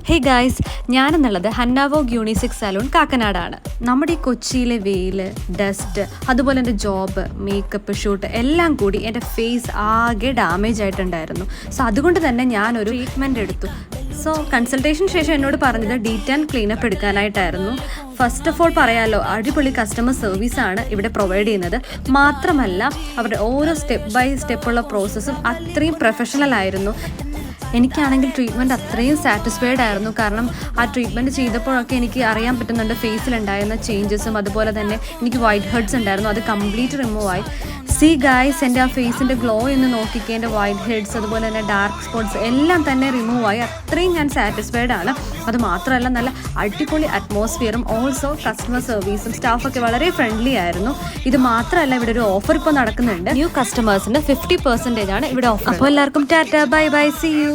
ഹേ guys, ഞാനെന്നുള്ളത് ഹന്നാവോഗ് unisex salon കാക്കനാടാണ്. നമ്മുടെ ഈ കൊച്ചിയിലെ വെയിൽ, ഡസ്റ്റ്, അതുപോലെ എൻ്റെ ജോബ്, മേക്കപ്പ്, ഷൂട്ട് എല്ലാം കൂടി എൻ്റെ ഫേസ് ആകെ ഡാമേജ് ആയിട്ടുണ്ടായിരുന്നു. സോ അതുകൊണ്ട് തന്നെ ഞാനൊരു ട്രീറ്റ്മെൻറ്റ് എടുത്തു. സോ കൺസൾട്ടേഷന് ശേഷം എന്നോട് പറഞ്ഞത് ഡീറ്റെയിൽ ക്ലീനപ്പ് എടുക്കാനായിട്ടായിരുന്നു. ഫസ്റ്റ് ഓഫ് ഓൾ പറയാമല്ലോ, അടിപൊളി കസ്റ്റമർ സർവീസാണ് ഇവിടെ പ്രൊവൈഡ് ചെയ്യുന്നത്. മാത്രമല്ല അവരുടെ ഓരോ സ്റ്റെപ്പ് ബൈ സ്റ്റെപ്പുള്ള പ്രോസസ്സും അത്രയും പ്രൊഫഷണൽ ആയിരുന്നു. എനിക്കാണെങ്കിൽ ട്രീറ്റ്മെൻറ്റ് അത്രയും സാറ്റിസ്ഫൈഡ് ആയിരുന്നു. കാരണം ആ ട്രീറ്റ്മെൻറ്റ് ചെയ്തപ്പോഴൊക്കെ എനിക്ക് അറിയാൻ പറ്റുന്നുണ്ട് ഫേസിലുണ്ടായിരുന്ന ചേഞ്ചസും. അതുപോലെ തന്നെ എനിക്ക് വൈറ്റ് ഹെഡ്സ് ഉണ്ടായിരുന്നു, അത് കംപ്ലീറ്റ് റിമൂവ് ആയി. സീ ഗായ്സ്, എൻ്റെ ആ ഫേസിൻ്റെ ഗ്ലോ എന്ന് നോക്കിക്കുക. എൻ്റെ വൈറ്റ് ഹെഡ്സ് അതുപോലെ തന്നെ ഡാർക്ക് സ്പോട്ട്സ് എല്ലാം തന്നെ റിമൂവ് ആയി. അത്രയും ഞാൻ സാറ്റിസ്ഫൈഡ് ആണ്. അത് മാത്രമല്ല നല്ല അടിപൊളി അറ്റ്മോസ്ഫിയറും ഓൾസോ കസ്റ്റമർ സർവീസും സ്റ്റാഫൊക്കെ വളരെ ഫ്രണ്ട്ലി ആയിരുന്നു. ഇത് മാത്രമല്ല, ഇവിടെ ഒരു ഓഫർ ഇപ്പോൾ നടക്കുന്നുണ്ട്. ന്യൂ കസ്റ്റമേഴ്സിന് 50% ആണ് ഇവിടെ ഓഫർ. അപ്പോൾ എല്ലാവർക്കും tata, bye bye, see U.